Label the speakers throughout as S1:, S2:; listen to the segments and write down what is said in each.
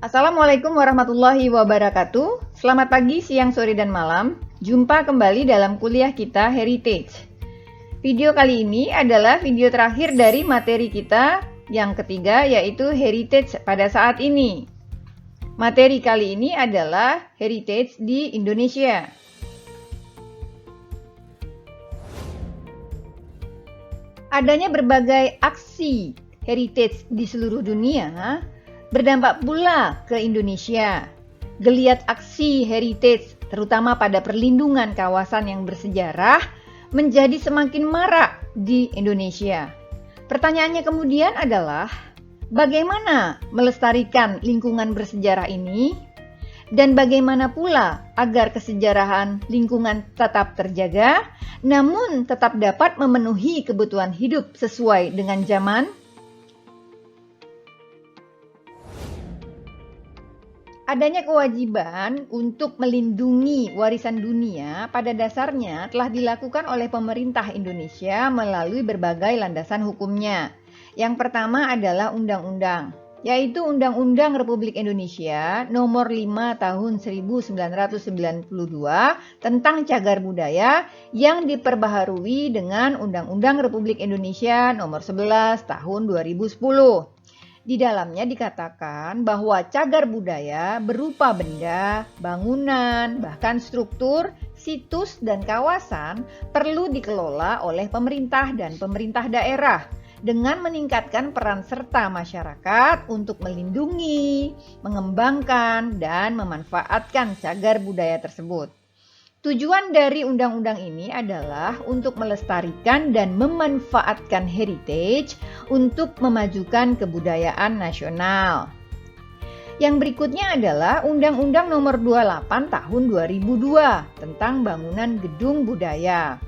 S1: Assalamualaikum warahmatullahi wabarakatuh. Selamat pagi, siang, sore, dan malam. Jumpa kembali dalam kuliah kita Heritage. Video kali ini adalah video terakhir dari materi kita yang ketiga, yaitu Heritage pada saat ini. Materi kali ini adalah Heritage di Indonesia. Adanya berbagai aksi heritage di seluruh dunia berdampak pula ke Indonesia. Geliat aksi heritage, terutama pada perlindungan kawasan yang bersejarah, menjadi semakin marak di Indonesia. Pertanyaannya kemudian adalah, bagaimana melestarikan lingkungan bersejarah ini? Dan bagaimana pula agar kesejarahan lingkungan tetap terjaga, namun tetap dapat memenuhi kebutuhan hidup sesuai dengan zaman? Adanya kewajiban untuk melindungi warisan dunia pada dasarnya telah dilakukan oleh pemerintah Indonesia melalui berbagai landasan hukumnya. Yang pertama adalah undang-undang, yaitu Undang-Undang Republik Indonesia Nomor 5 Tahun 1992 tentang Cagar Budaya yang diperbaharui dengan Undang-Undang Republik Indonesia Nomor 11 Tahun 2010. Di dalamnya dikatakan bahwa cagar budaya berupa benda, bangunan, bahkan struktur, situs, dan kawasan perlu dikelola oleh pemerintah dan pemerintah daerah dengan meningkatkan peran serta masyarakat untuk melindungi, mengembangkan, dan memanfaatkan cagar budaya tersebut. Tujuan dari undang-undang ini adalah untuk melestarikan dan memanfaatkan heritage untuk memajukan kebudayaan nasional. Yang berikutnya adalah Undang-Undang Nomor 28 Tahun 2002 tentang bangunan gedung budaya.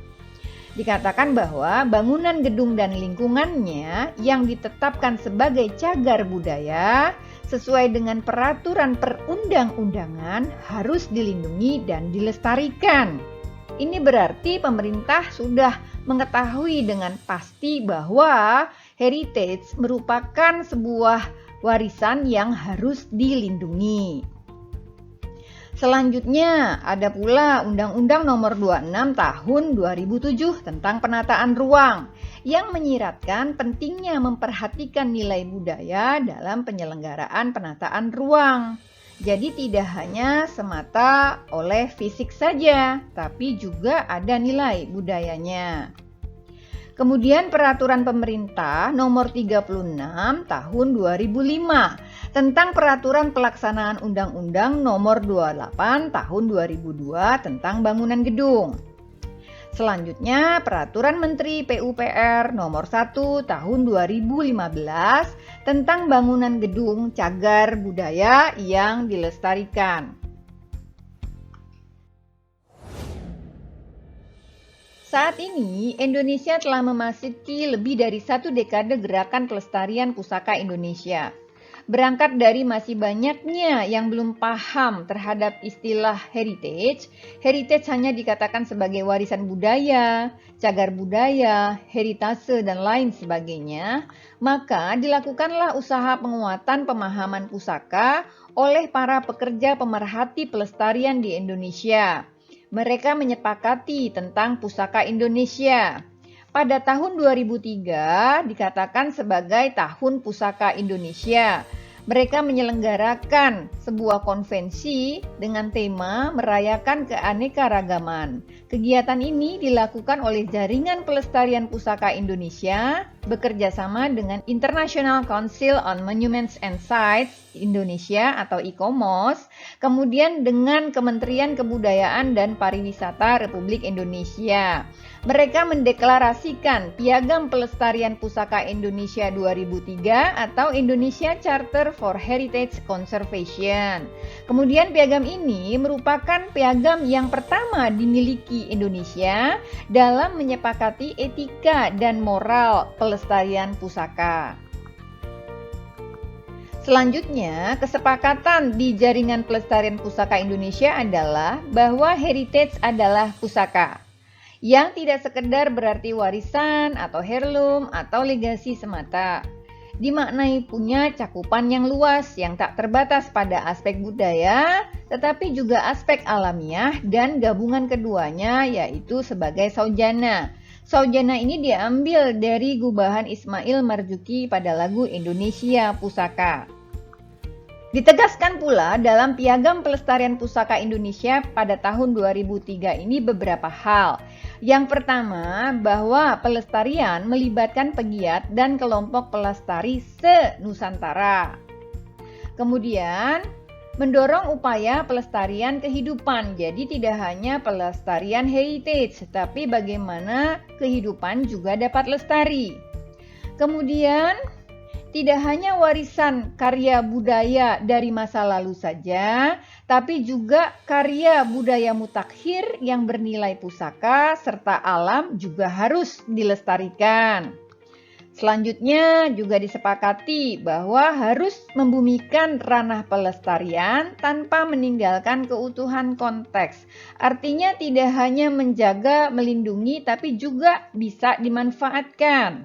S1: Dikatakan bahwa bangunan gedung dan lingkungannya yang ditetapkan sebagai cagar budaya sesuai dengan peraturan perundang-undangan harus dilindungi dan dilestarikan. Ini berarti pemerintah sudah mengetahui dengan pasti bahwa heritage merupakan sebuah warisan yang harus dilindungi. Selanjutnya ada pula Undang-Undang Nomor 26 Tahun 2007 tentang penataan ruang yang menyiratkan pentingnya memperhatikan nilai budaya dalam penyelenggaraan penataan ruang. Jadi tidak hanya semata oleh fisik saja, tapi juga ada nilai budayanya. Kemudian Peraturan Pemerintah Nomor 36 Tahun 2005 tentang Peraturan Pelaksanaan Undang-Undang Nomor 28 Tahun 2002 tentang bangunan gedung. Selanjutnya Peraturan Menteri PUPR Nomor 1 Tahun 2015 tentang bangunan gedung cagar budaya yang dilestarikan. Saat ini, Indonesia telah memasuki lebih dari 1 dekade gerakan pelestarian pusaka Indonesia. Berangkat dari masih banyaknya yang belum paham terhadap istilah heritage, heritage hanya dikatakan sebagai warisan budaya, cagar budaya, heritase, dan lain sebagainya, maka dilakukanlah usaha penguatan pemahaman pusaka oleh para pekerja pemerhati pelestarian di Indonesia. Mereka menyepakati tentang pusaka Indonesia. Pada tahun 2003 dikatakan sebagai Tahun Pusaka Indonesia. Mereka menyelenggarakan sebuah konvensi dengan tema merayakan keanekaragaman. Kegiatan ini dilakukan oleh Jaringan Pelestarian Pusaka Indonesia bekerja sama dengan International Council on Monuments and Sites Indonesia atau ICOMOS, kemudian dengan Kementerian Kebudayaan dan Pariwisata Republik Indonesia. Mereka mendeklarasikan Piagam Pelestarian Pusaka Indonesia 2003 atau Indonesia Charter for Heritage Conservation. Kemudian piagam ini merupakan piagam yang pertama dimiliki Indonesia dalam menyepakati etika dan moral pelestarian pusaka. Selanjutnya, kesepakatan di Jaringan Pelestarian Pusaka Indonesia adalah bahwa heritage adalah pusaka yang tidak sekedar berarti warisan atau heirloom atau legasi semata. dimaknai punya cakupan yang luas yang tak terbatas pada aspek budaya, tetapi juga aspek alamiah dan gabungan keduanya yaitu sebagai saujana. Saujana ini diambil dari gubahan Ismail Marzuki pada lagu Indonesia Pusaka. Ditegaskan pula dalam Piagam Pelestarian Pusaka Indonesia pada tahun 2003 ini beberapa hal. Yang pertama, bahwa pelestarian melibatkan pegiat dan kelompok pelestari se-Nusantara. Kemudian, mendorong upaya pelestarian kehidupan. Jadi tidak hanya pelestarian heritage, tapi bagaimana kehidupan juga dapat lestari. Kemudian, tidak hanya warisan karya budaya dari masa lalu saja, tapi juga karya budaya mutakhir yang bernilai pusaka serta alam juga harus dilestarikan. Selanjutnya juga disepakati bahwa harus membumikan ranah pelestarian tanpa meninggalkan keutuhan konteks. Artinya tidak hanya menjaga, melindungi, tapi juga bisa dimanfaatkan.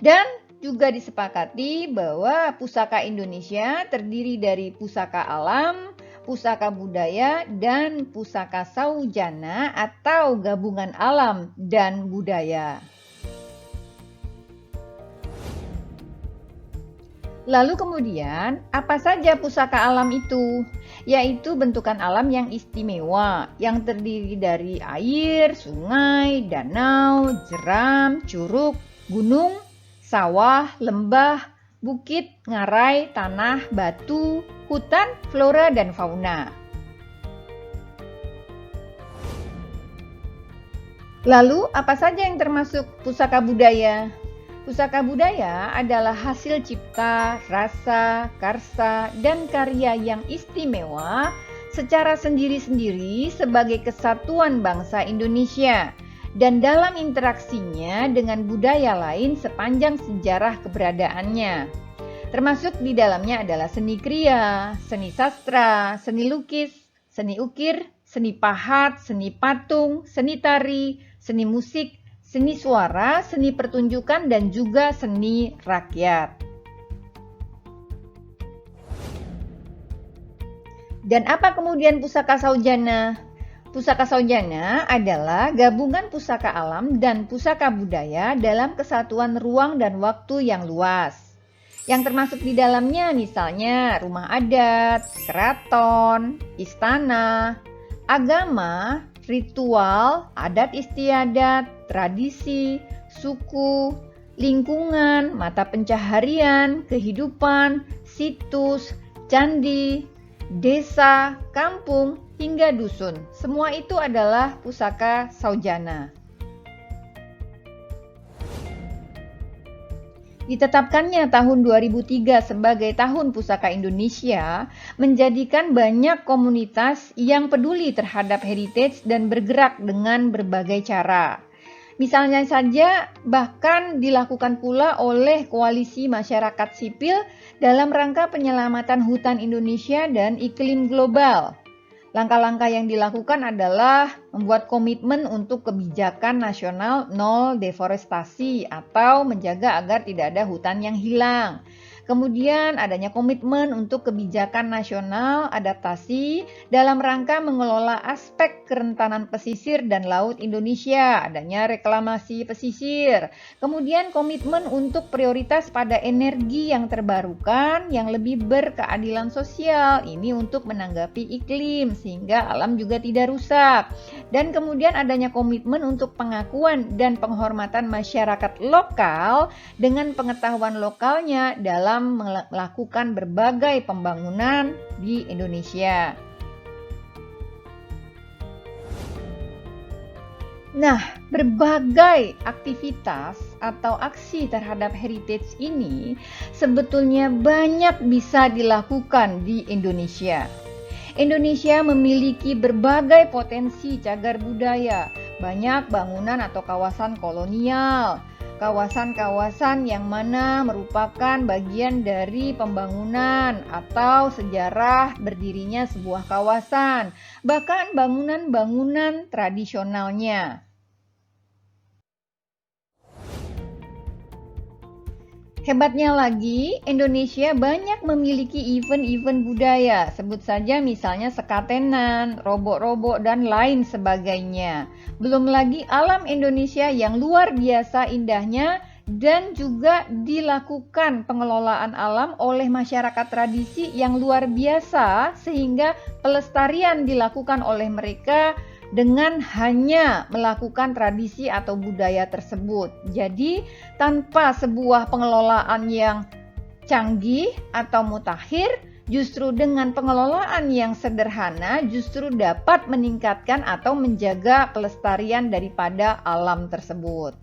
S1: Dan juga disepakati bahwa pusaka Indonesia terdiri dari pusaka alam, pusaka budaya, dan pusaka saujana atau gabungan alam dan budaya. Lalu kemudian, apa saja pusaka alam itu? Yaitu bentukan alam yang istimewa, yang terdiri dari air, sungai, danau, jeram, curug, gunung, sawah, lembah, bukit, ngarai, tanah, batu, hutan, flora, dan fauna. Lalu, apa saja yang termasuk pusaka budaya? Pusaka budaya adalah hasil cipta, rasa, karsa, dan karya yang istimewa secara sendiri-sendiri sebagai kesatuan bangsa Indonesia dan dalam interaksinya dengan budaya lain sepanjang sejarah keberadaannya. Termasuk di dalamnya adalah seni kriya, seni sastra, seni lukis, seni ukir, seni pahat, seni patung, seni tari, seni musik, seni suara, seni pertunjukan, dan juga seni rakyat. Dan apa kemudian pusaka saujana? Pusaka saujana adalah gabungan pusaka alam dan pusaka budaya dalam kesatuan ruang dan waktu yang luas. Yang termasuk di dalamnya misalnya rumah adat, keraton, istana, agama, ritual, adat istiadat, tradisi, suku, lingkungan, mata pencaharian, kehidupan, situs, candi, desa, kampung, hingga dusun. Semua itu adalah pusaka saujana. Ditetapkannya tahun 2003 sebagai Tahun Pusaka Indonesia menjadikan banyak komunitas yang peduli terhadap heritage dan bergerak dengan berbagai cara. Misalnya saja bahkan dilakukan pula oleh koalisi masyarakat sipil dalam rangka penyelamatan hutan Indonesia dan iklim global. Langkah-langkah yang dilakukan adalah membuat komitmen untuk kebijakan nasional nol deforestasi atau menjaga agar tidak ada hutan yang hilang. Kemudian adanya komitmen untuk kebijakan nasional adaptasi dalam rangka mengelola aspek kerentanan pesisir dan laut Indonesia, adanya reklamasi pesisir. Kemudian komitmen untuk prioritas pada energi yang terbarukan yang lebih berkeadilan sosial. Ini untuk menanggapi iklim sehingga alam juga tidak rusak. Dan kemudian adanya komitmen untuk pengakuan dan penghormatan masyarakat lokal dengan pengetahuan lokalnya dalam melakukan berbagai pembangunan di Indonesia. Nah, berbagai aktivitas atau aksi terhadap heritage ini sebetulnya banyak bisa dilakukan di Indonesia. Indonesia memiliki berbagai potensi cagar budaya, banyak bangunan atau kawasan kolonial, kawasan-kawasan yang mana merupakan bagian dari pembangunan atau sejarah berdirinya sebuah kawasan, bahkan bangunan-bangunan tradisionalnya. Hebatnya lagi, Indonesia banyak memiliki event-event budaya, sebut saja misalnya sekatenan, robok-robok, dan lain sebagainya. Belum lagi alam Indonesia yang luar biasa indahnya dan juga dilakukan pengelolaan alam oleh masyarakat tradisi yang luar biasa sehingga pelestarian dilakukan oleh mereka dengan hanya melakukan tradisi atau budaya tersebut. Jadi, tanpa sebuah pengelolaan yang canggih atau mutakhir, justru dengan pengelolaan yang sederhana justru dapat meningkatkan atau menjaga pelestarian daripada alam tersebut.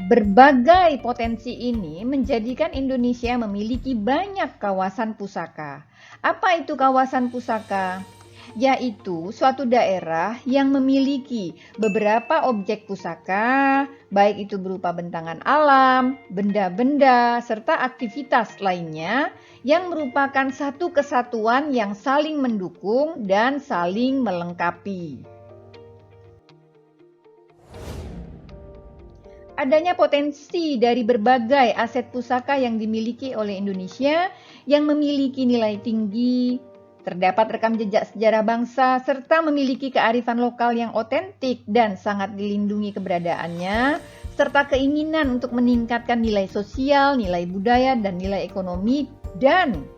S1: Berbagai potensi ini menjadikan Indonesia memiliki banyak kawasan pusaka. Apa itu kawasan pusaka? Yaitu suatu daerah yang memiliki beberapa objek pusaka, baik itu berupa bentangan alam, benda-benda, serta aktivitas lainnya yang merupakan satu kesatuan yang saling mendukung dan saling melengkapi. Adanya potensi dari berbagai aset pusaka yang dimiliki oleh Indonesia yang memiliki nilai tinggi, terdapat rekam jejak sejarah bangsa, serta memiliki kearifan lokal yang otentik dan sangat dilindungi keberadaannya, serta keinginan untuk meningkatkan nilai sosial, nilai budaya, dan nilai ekonomi, dan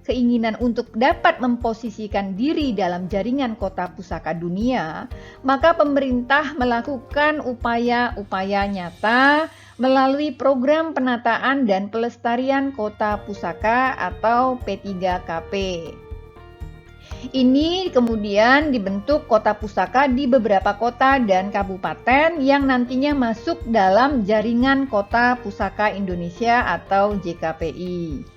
S1: keinginan untuk dapat memposisikan diri dalam jaringan kota pusaka dunia, maka pemerintah melakukan upaya-upaya nyata melalui program penataan dan pelestarian kota pusaka atau P3KP. Ini kemudian dibentuk kota pusaka di beberapa kota dan kabupaten yang nantinya masuk dalam jaringan kota pusaka Indonesia atau JKPI.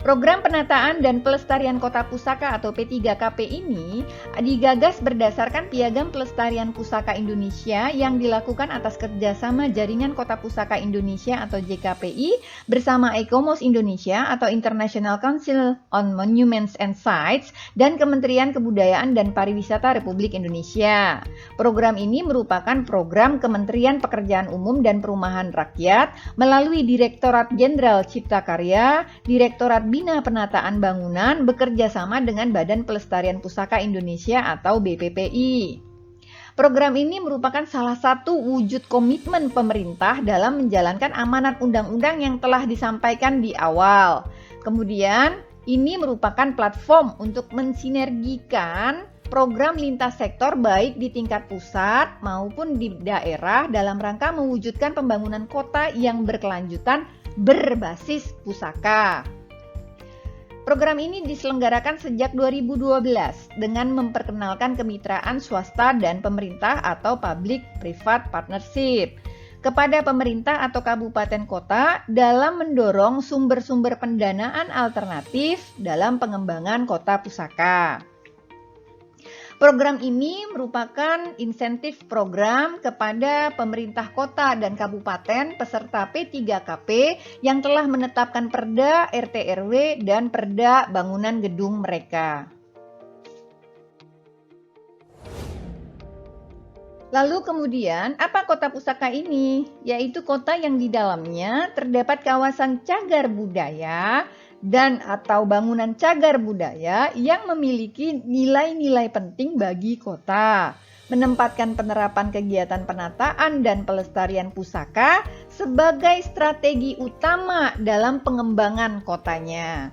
S1: Program penataan dan pelestarian kota pusaka atau P3KP ini digagas berdasarkan Piagam Pelestarian Pusaka Indonesia yang dilakukan atas kerjasama Jaringan Kota Pusaka Indonesia atau JKPI bersama ICOMOS Indonesia atau International Council on Monuments and Sites dan Kementerian Kebudayaan dan Pariwisata Republik Indonesia. Program ini merupakan program Kementerian Pekerjaan Umum dan Perumahan Rakyat melalui Direktorat Jenderal Cipta Karya, Direktorat Bina Penataan Bangunan bekerja sama dengan Badan Pelestarian Pusaka Indonesia atau BPPI. Program ini merupakan salah satu wujud komitmen pemerintah dalam menjalankan amanat undang-undang yang telah disampaikan di awal. Kemudian, ini merupakan platform untuk mensinergikan program lintas sektor baik di tingkat pusat maupun di daerah dalam rangka mewujudkan pembangunan kota yang berkelanjutan berbasis pusaka. Program ini diselenggarakan sejak 2012 dengan memperkenalkan kemitraan swasta dan pemerintah atau public-private partnership kepada pemerintah atau kabupaten kota dalam mendorong sumber-sumber pendanaan alternatif dalam pengembangan kota pusaka. Program ini merupakan insentif program kepada pemerintah kota dan kabupaten peserta P3KP yang telah menetapkan Perda RT/RW dan Perda bangunan gedung mereka. Lalu kemudian, apa kota pusaka ini? Yaitu kota yang di dalamnya terdapat kawasan cagar budaya dan atau bangunan cagar budaya yang memiliki nilai-nilai penting bagi kota, menempatkan penerapan kegiatan penataan dan pelestarian pusaka sebagai strategi utama dalam pengembangan kotanya.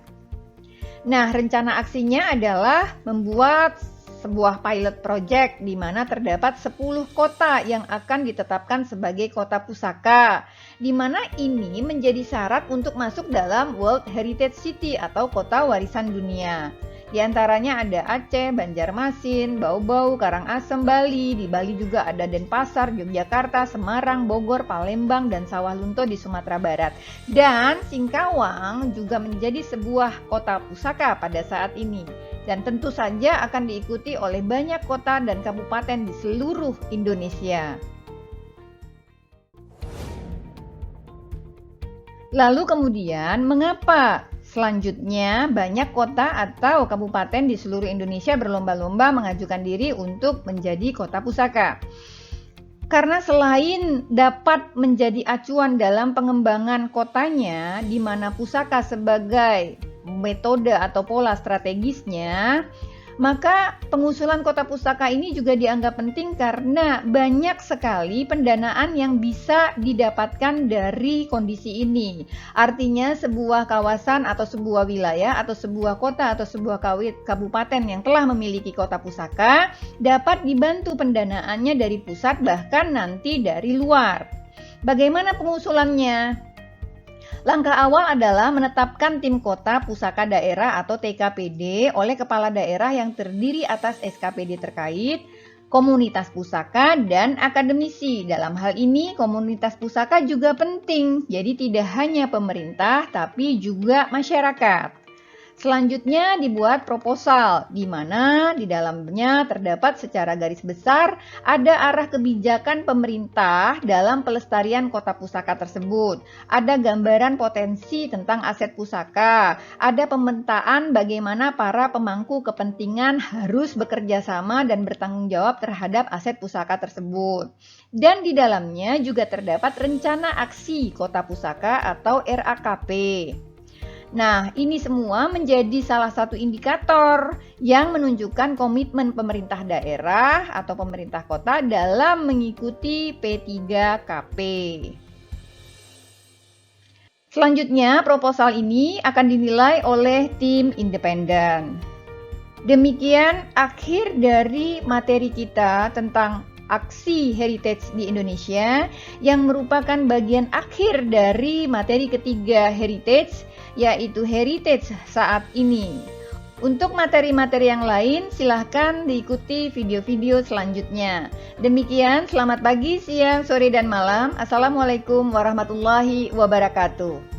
S1: Nah, rencana aksinya adalah membuat sebuah pilot project di mana terdapat 10 kota yang akan ditetapkan sebagai kota pusaka, di mana ini menjadi syarat untuk masuk dalam World Heritage City atau kota warisan dunia. Di antaranya ada Aceh, Banjarmasin, Bau-Bau, Karangasem, Bali. Di Bali juga ada Denpasar, Yogyakarta, Semarang, Bogor, Palembang, dan Sawah Lunto di Sumatera Barat. Dan Singkawang juga menjadi sebuah kota pusaka pada saat ini. Dan tentu saja akan diikuti oleh banyak kota dan kabupaten di seluruh Indonesia. Lalu kemudian, mengapa Selanjutnya, banyak kota atau kabupaten di seluruh Indonesia berlomba-lomba mengajukan diri untuk menjadi kota pusaka. Karena selain dapat menjadi acuan dalam pengembangan kotanya, di mana pusaka sebagai metode atau pola strategisnya, maka pengusulan kota pusaka ini juga dianggap penting karena banyak sekali pendanaan yang bisa didapatkan dari kondisi ini. Artinya sebuah kawasan atau sebuah wilayah atau sebuah kota atau sebuah kabupaten yang telah memiliki kota pusaka dapat dibantu pendanaannya dari pusat bahkan nanti dari luar. Bagaimana pengusulannya? Langkah awal adalah menetapkan tim kota pusaka daerah atau TKPD oleh kepala daerah yang terdiri atas SKPD terkait, komunitas pusaka, dan akademisi. Dalam hal ini, komunitas pusaka juga penting, jadi tidak hanya pemerintah tapi juga masyarakat. Selanjutnya dibuat proposal, di mana di dalamnya terdapat secara garis besar ada arah kebijakan pemerintah dalam pelestarian kota pusaka tersebut. Ada gambaran potensi tentang aset pusaka, ada pemetaan bagaimana para pemangku kepentingan harus bekerja sama dan bertanggung jawab terhadap aset pusaka tersebut. Dan di dalamnya juga terdapat rencana aksi kota pusaka atau RAKP. Nah, ini semua menjadi salah satu indikator yang menunjukkan komitmen pemerintah daerah atau pemerintah kota dalam mengikuti P3KP. Selanjutnya, proposal ini akan dinilai oleh tim independen. Demikian akhir dari materi kita tentang aksi heritage di Indonesia yang merupakan bagian akhir dari materi ketiga heritage, yaitu heritage saat ini. Untuk materi-materi yang lain, silahkan diikuti video-video selanjutnya. Demikian, selamat pagi, siang, sore, dan malam. Assalamualaikum warahmatullahi wabarakatuh.